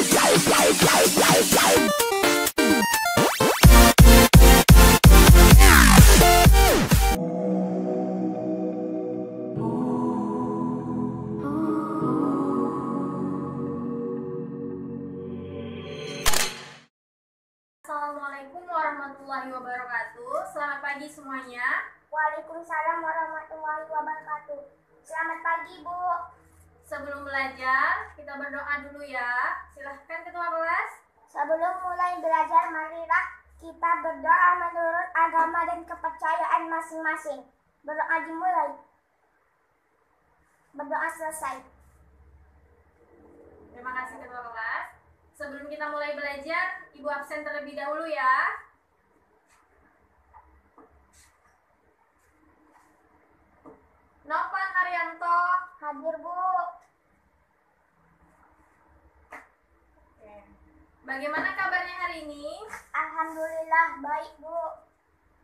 Assalamualaikum warahmatullahi wabarakatuh. Selamat pagi semuanya. Waalaikumsalam warahmatullahi wabarakatuh. Selamat pagi, Bu. Sebelum belajar, kita berdoa dulu ya. Silahkan ketua kelas. Sebelum mulai belajar, marilah kita berdoa menurut agama dan kepercayaan masing-masing. Berdoa dimulai. Berdoa selesai. Terima kasih ketua kelas. Sebelum kita mulai belajar, Ibu absen terlebih dahulu ya. Novan Haryanto. Hadir, Bu. Oke. Bagaimana kabarnya hari ini? Alhamdulillah baik, Bu.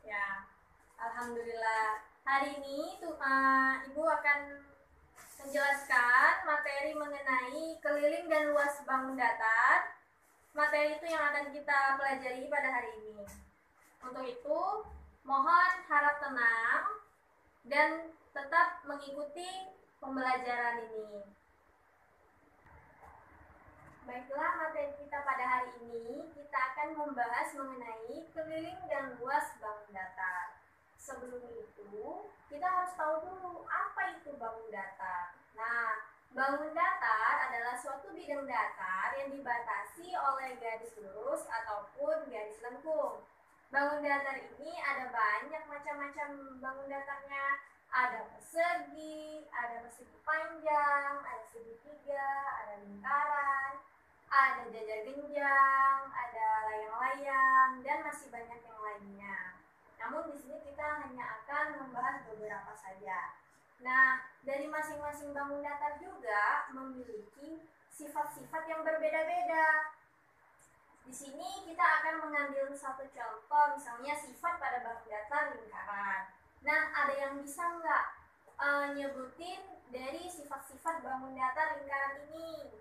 Ya, alhamdulillah. Hari ini Ibu akan menjelaskan materi mengenai keliling dan luas bangun datar. Materi itu yang akan kita pelajari pada hari ini. Untuk itu, mohon harap tenang dan tetap mengikuti pembelajaran ini. Baiklah, materi kita pada hari ini, kita akan membahas mengenai keliling dan luas bangun datar. Sebelum itu, kita harus tahu dulu apa itu bangun datar. Nah, bangun datar adalah suatu bidang datar yang dibatasi oleh garis lurus ataupun garis lengkung. Bangun datar ini ada banyak macam-macam bangun datarnya. Ada persegi panjang, ada segitiga, ada lingkaran, ada jajar genjang, ada layang-layang, dan masih banyak yang lainnya. Namun di sini kita hanya akan membahas beberapa saja. Nah, dari masing-masing bangun datar juga memiliki sifat-sifat yang berbeda-beda. Di sini kita akan mengambil satu contoh, misalnya sifat pada bangun datar lingkaran. Nah, ada yang bisa nggak nyebutin dari sifat-sifat bangun datar lingkaran ini?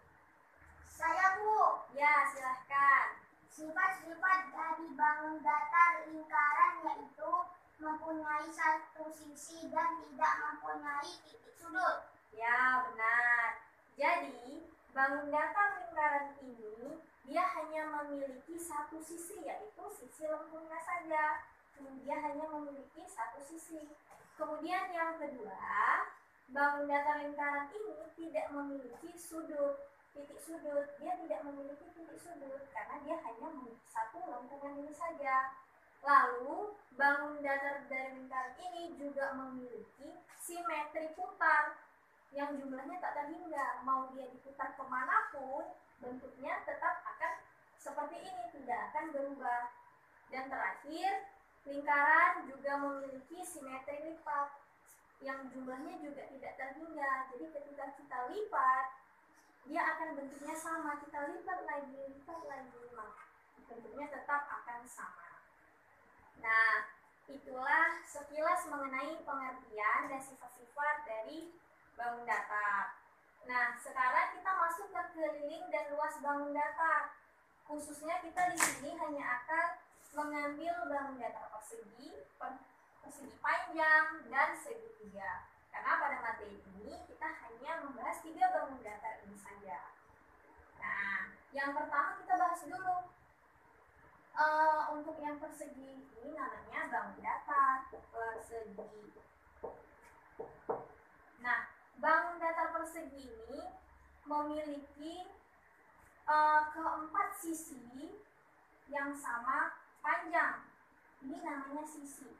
Saya, Bu. Ya, silahkan. Sifat-sifat dari bangun datar lingkaran yaitu mempunyai satu sisi dan tidak mempunyai titik sudut. Ya, benar. Jadi, bangun datar lingkaran ini dia hanya memiliki satu sisi, yaitu sisi lengkungnya saja. Dia hanya memiliki satu sisi. Kemudian yang kedua, bangun datar lingkaran ini tidak memiliki titik sudut. Dia tidak memiliki titik sudut karena dia hanya memiliki satu lengkungan ini saja. Lalu, bangun datar dari lingkaran ini juga memiliki simetri putar yang jumlahnya tak terhingga. Mau dia diputar kemanapun, bentuknya tetap akan seperti ini, tidak akan berubah. Dan terakhir, lingkaran juga memiliki simetri lipat yang jumlahnya juga tidak terhingga. Jadi ketika kita lipat, dia akan bentuknya sama. Kita lipat lagi, bentuknya tetap akan sama. Nah, itulah sekilas mengenai pengertian dan sifat-sifat dari bangun datar. Nah, sekarang kita masuk ke keliling dan luas bangun datar. Khususnya kita di sini hanya akan mengambil bangun datar persegi panjang, dan segitiga. Karena pada materi ini kita hanya membahas 3 bangun datar ini saja. Nah, yang pertama kita bahas dulu. Untuk yang persegi ini namanya bangun datar persegi. Nah, bangun datar persegi ini memiliki keempat sisi yang sama panjang. Ini namanya sisi,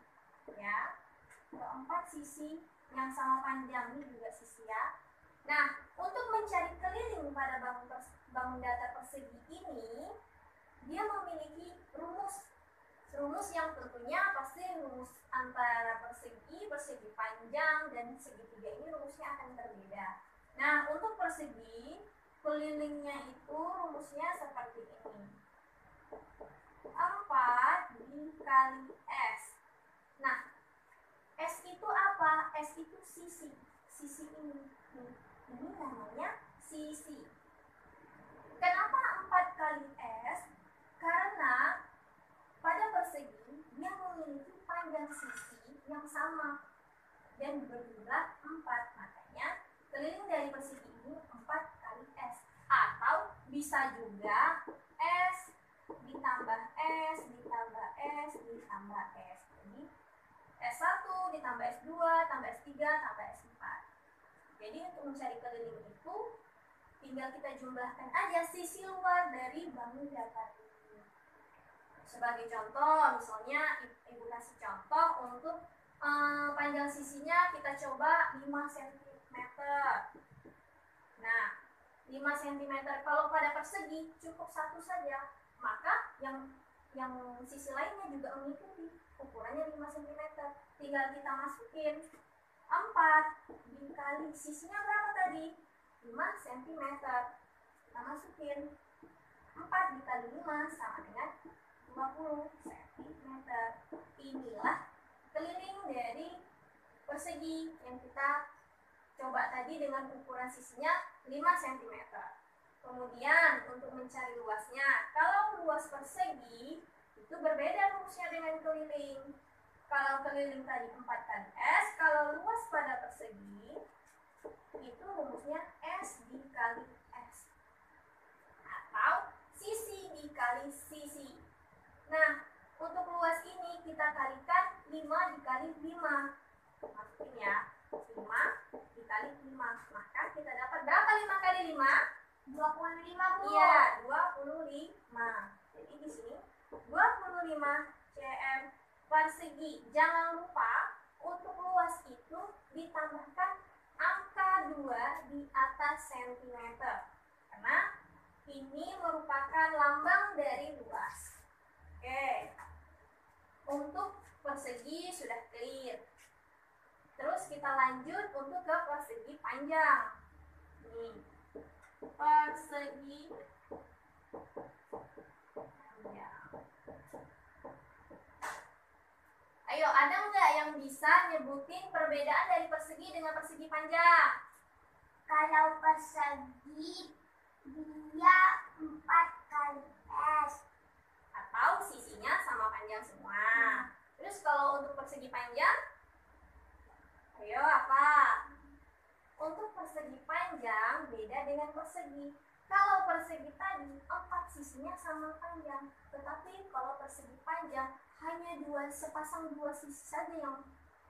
ya. Keempat sisi yang sama panjang ini juga sisi, ya. Nah, untuk mencari keliling pada bangun datar persegi ini, dia memiliki rumus yang tentunya pasti rumus antara persegi panjang dan segitiga ini rumusnya akan berbeda. Nah, untuk persegi kelilingnya itu rumusnya seperti ini. 4 dikali S. Nah, S itu apa? S itu sisi. Sisi ini. Ini namanya sisi. Kenapa dan berjumlah 4. Makanya keliling dari persegi ini 4 kali S. Atau bisa juga S ditambah S ditambah S ditambah S. Jadi S1 ditambah S2 tambah S3 tambah S4. Jadi untuk mencari keliling itu tinggal kita jumlahkan aja sisi luar dari bangun datar ini. Sebagai contoh, misalnya Ibu kasih contoh untuk panjang sisinya kita coba 5 cm. Nah, 5 cm kalau pada persegi cukup satu saja, maka yang sisi lainnya juga mengikuti, ukurannya 5 cm. Tinggal kita masukin 4 dikali sisinya berapa tadi? 5 cm. Kita masukin 4 dikali 5 sama dengan 20 cm. Inilah keliling dari persegi yang kita coba tadi dengan ukuran sisinya 5 cm. Kemudian untuk mencari luasnya, kalau luas persegi itu berbeda rumusnya dengan keliling. Kalau keliling tadi 4 kali S, kalau luas pada persegi itu rumusnya S dikali S. Atau sisi dikali sisi. Nah, untuk luas ini kita kalikan 5 dikali 5. Masukin ya, 5 dikali 5. Maka kita dapat berapa 5 kali 5? 25, Bu. Iya, 25. Jadi di sini 25 cm persegi. Jangan lupa untuk luas itu ditambahkan angka 2 di atas sentimeter. Karena ini merupakan lambang dari luas. Oke. Untuk persegi sudah clear. Terus kita lanjut untuk ke persegi panjang. Nih. Persegi panjang. Ayo, ada nggak yang bisa nyebutin perbedaan dari persegi dengan persegi panjang? Kalau persegi dia 4 kali S. Atau sisinya sama panjang semua. Terus kalau untuk persegi panjang, ayo apa? Untuk persegi panjang beda dengan persegi. Kalau persegi tadi 4 sisinya sama panjang, tetapi kalau persegi panjang hanya sepasang dua sisi saja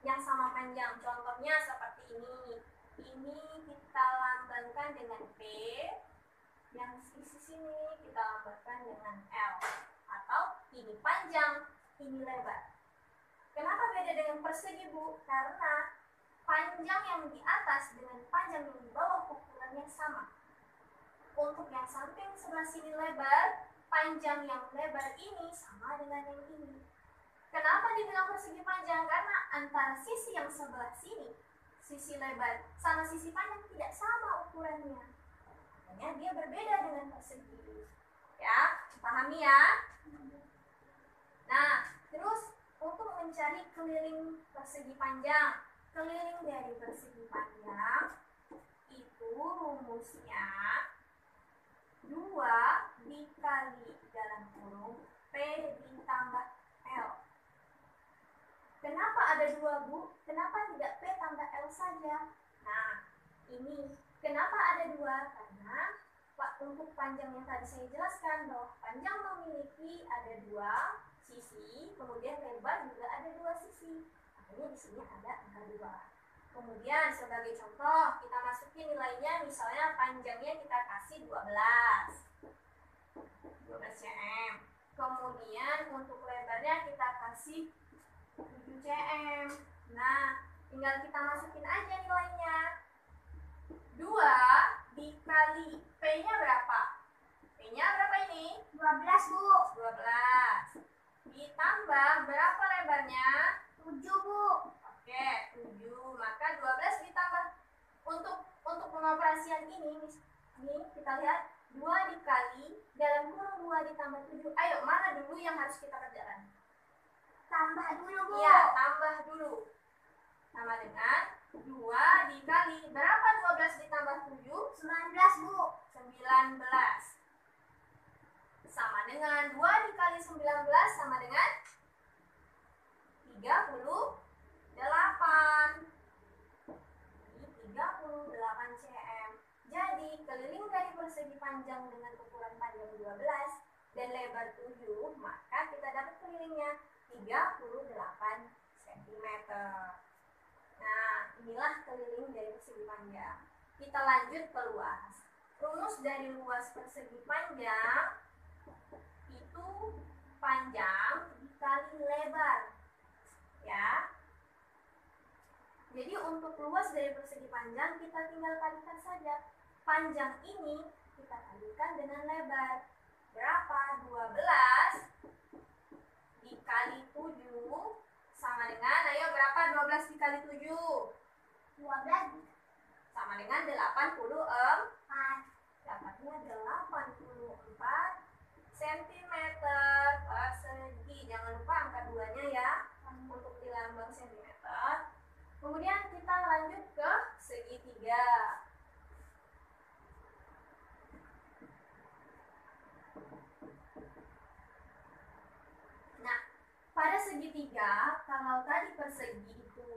yang sama panjang. Contohnya seperti ini. Ini kita lambangkan dengan P, yang sisi sini kita lambangkan dengan L. Atau ini panjang, ini lebar. Kenapa beda dengan persegi, Bu? Karena panjang yang di atas dengan panjang yang di bawah ukurannya sama. Untuk yang samping sebelah sini lebar, panjang yang lebar ini sama dengan yang ini. Kenapa dibilang persegi panjang? Karena antara sisi yang sebelah sini, sisi lebar, sama sisi panjang tidak sama ukurannya. Makanya dia berbeda dengan persegi. Ya, pahami ya? Nah, terus untuk mencari keliling persegi panjang, keliling dari persegi panjang itu rumusnya 2 dikali dalam kurung P ditambah L. Kenapa ada 2, Bu? Kenapa tidak P tambah L saja? Nah, ini kenapa ada 2? Karena untuk panjang yang tadi saya jelaskan bahwa panjang memiliki ada 2 sisi, kemudian lebar juga ada 2 sisi. Makanya di sini ada angka 2. Kemudian sebagai contoh kita masukin nilainya, misalnya panjangnya kita kasih 12 cm. Kemudian untuk lebarnya kita kasih 7 cm. Nah, tinggal kita masukin aja nilainya. 2 dikali P-nya berapa? P-nya berapa ini? 12, Bu. 12. Ditambah berapa lebarnya? 7, Bu. Oke, 7. Maka 12 ditambah untuk pengoperasian ini kita lihat 2 dikali dalam kurung 2 ditambah 7. Ayo, mana dulu yang harus kita kerjakan? Tambah dulu, Bu. Iya, tambah dulu. Sama dengan 2 dikali berapa 12 ditambah 7? 19, Bu. 19. Sama dengan 2 dikali 19 sama dengan 38. panjang dengan ukuran panjang 12 dan lebar 7, maka kita dapat kelilingnya 38 cm. Nah, inilah keliling dari persegi panjang. Kita lanjut ke luas. Rumus dari luas persegi panjang itu panjang dikali lebar. Ya. Jadi untuk luas dari persegi panjang kita tinggal kalikan saja. Panjang ini kita kalikan dengan lebar. Berapa? 12 dikali 7 sama dengan, ayo berapa 12 dikali 7? 12 Sama dengan 84. Dapatnya 84 cm persegi. Jangan lupa angka 2-nya ya untuk di lambang cm. Kemudian kita lanjut ke segitiga. Nah, pada segitiga, kalau tadi persegi itu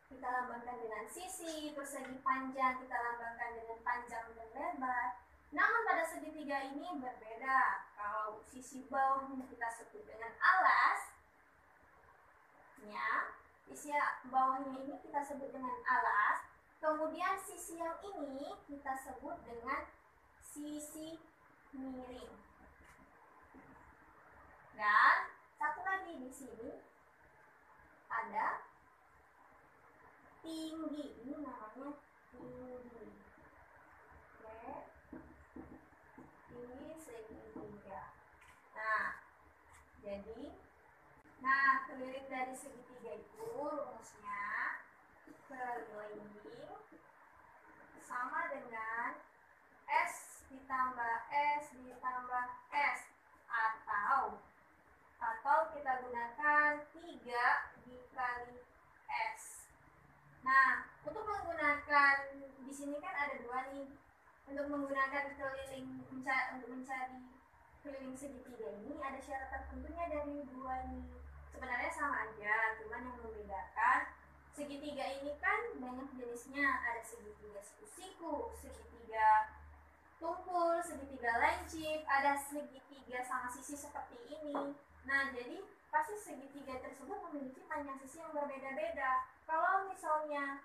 kita lambangkan dengan sisi, persegi panjang kita lambangkan dengan panjang dan lebar. Namun pada segitiga ini berbeda. Kalau sisi bawahnya kita sebut dengan alas, ya, sisi bawahnya ini kita sebut dengan alas. Kemudian sisi yang ini kita sebut dengan sisi miring. Dan satu lagi di sini ada tinggi. Ini namanya tinggi. Oke. Tinggi segitiga. Nah, keliling dari segitiga itu rumusnya keliling sama dengan S ditambah S ditambah S, atau kita gunakan 3 dikali S. Nah, untuk menggunakan di sini kan ada 2 nih. Untuk menggunakan keliling untuk mencari keliling segitiga ini ada syarat tertentunya dari 2 ini. Sebenarnya sama aja, cuman yang membedakan segitiga ini kan banyak jenisnya. Ada segitiga siku-siku, segitiga tumpul, segitiga lancip, ada segitiga sama sisi seperti ini. Nah, jadi pasti segitiga tersebut memiliki panjang sisi yang berbeda-beda. Kalau misalnya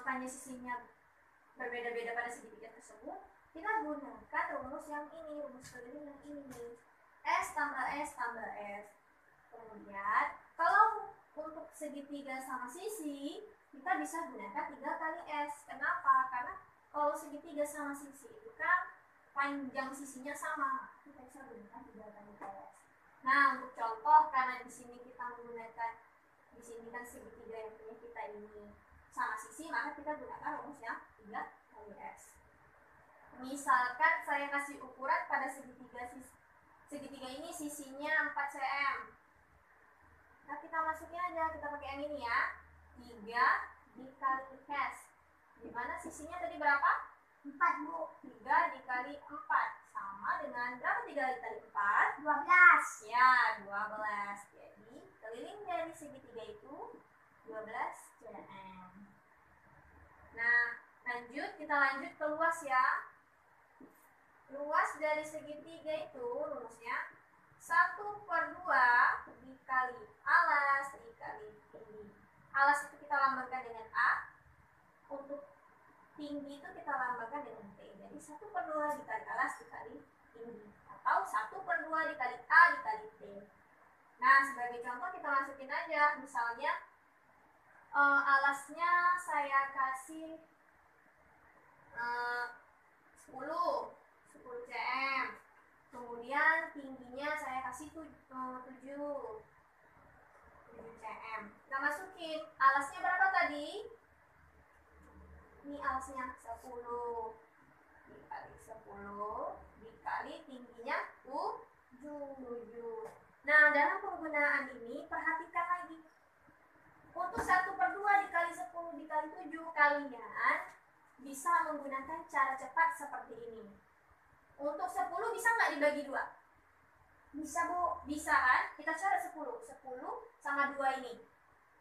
panjang sisinya berbeda-beda pada segitiga tersebut, kita gunakan rumus yang ini, rumus keliling yang ini. S tambah S tambah S. Kemudian, kalau untuk segitiga sama sisi, kita bisa gunakan 3 kali S. Kenapa? Karena kalau segitiga sama sisi itu kan panjang sisinya sama, kita bisa gunakan 3 kali S. Nah, untuk contoh, karena di sini kita menggunakan, di sini kan segitiga yang punya kita ini sama sisi, maka kita gunakan rumusnya 3 kali S. Misalkan saya kasih ukuran pada segitiga ini sisinya 4 cm. Nah, kita masukin aja, kita pakai yang ini ya. 3 dikali S. Dimana sisinya tadi berapa? 4, Bu. 3 dikali 4 sama dengan berapa 3 dikali 4? 12. Ya, 12. Jadi, keliling dari segitiga itu 12 cm. Nah, kita lanjut ke luas ya. Luas dari segitiga itu rumusnya 1/2 dikali alas dikali tinggi. Alas itu kita lambangkan dengan A. Untuk tinggi itu kita lambangkan dengan T. Jadi 1/2 dikali alas dikali tinggi. Atau 1/2 dikali A dikali T. Nah, sebagai contoh kita masukin aja. Misalnya alasnya saya kasih 10 cm. Kemudian tingginya saya kasih 7 cm. Kita masukin alasnya berapa tadi? Ini alasnya 10 dikali 10 dikali tingginya 7. Nah, dalam penggunaan ini perhatikan lagi. Untuk 1/2 dikali 10 dikali 7, kalian bisa menggunakan cara cepat seperti ini. Untuk 10 bisa nggak dibagi 2? Bisa, Bu. Bisa kan? Kita coba 10. 10 sama 2 ini.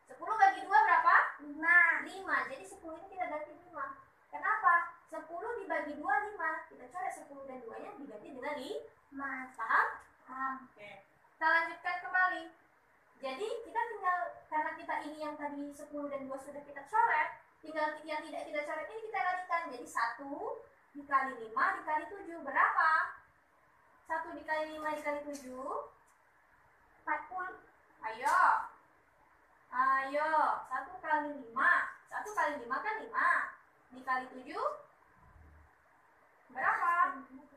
10 bagi 2 berapa? 5. Jadi 10 ini kita ganti 5. Kenapa? 10 dibagi 2, 5. Kita coret 10 dan 2-nya diganti dengan 5. Paham? Paham. Oke. Kita lanjutkan kembali. Jadi kita tinggal, karena kita ini yang tadi 10 dan 2 sudah kita coret, tinggal yang tidak kita coret ini kita kalikan. Jadi 1 dikali 5 dikali 7 berapa? 1 dikali 5 dikali 7 40. Ayo 1 kali 5 1 kali 5 kan 5 dikali 7 berapa? 35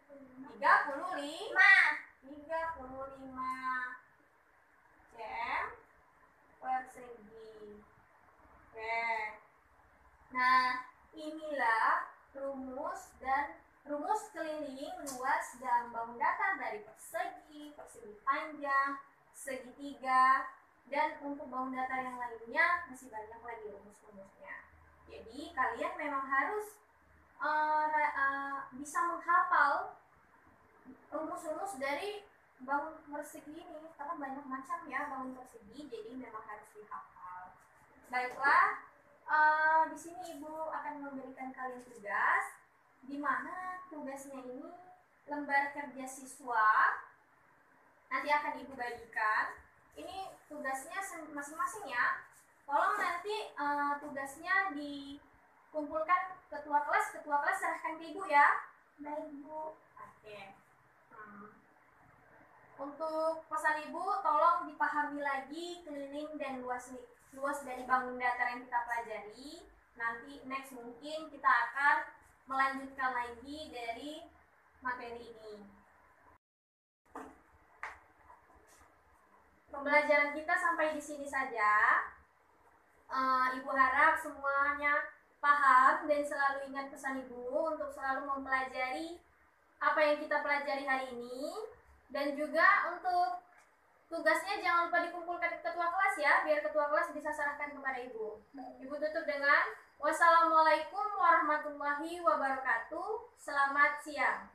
cm persegi. Oke. Nah, inilah rumus keliling luas dalam bangun datar dari persegi panjang, segitiga, dan untuk bangun datar yang lainnya masih banyak lagi rumus-rumusnya. Jadi kalian memang harus bisa menghafal rumus-rumus dari bangun persegi ini, karena banyak macam ya bangun persegi, jadi memang harus dihafal. Baiklah, di sini Ibu akan memberikan kalian tugas, di mana tugasnya ini lembar kerja siswa. Nanti akan Ibu bagikan. Ini tugasnya masing-masing ya. Tolong nanti tugasnya dikumpulkan ketua kelas serahkan ke Ibu ya. Baik, Bu. Oke. Untuk pesan Ibu, tolong dipahami lagi keliling dan luas dari bangun datar yang kita pelajari. Nanti next mungkin kita akan melanjutkan lagi dari materi ini. Pembelajaran kita sampai di sini saja. Ibu harap semuanya paham dan selalu ingat pesan Ibu untuk selalu mempelajari apa yang kita pelajari hari ini. Dan juga untuk tugasnya jangan lupa dikumpulkan ke ketua kelas ya, biar ketua kelas bisa serahkan kepada Ibu. Ibu tutup dengan wassalamualaikum warahmatullahi wabarakatuh. Selamat siang.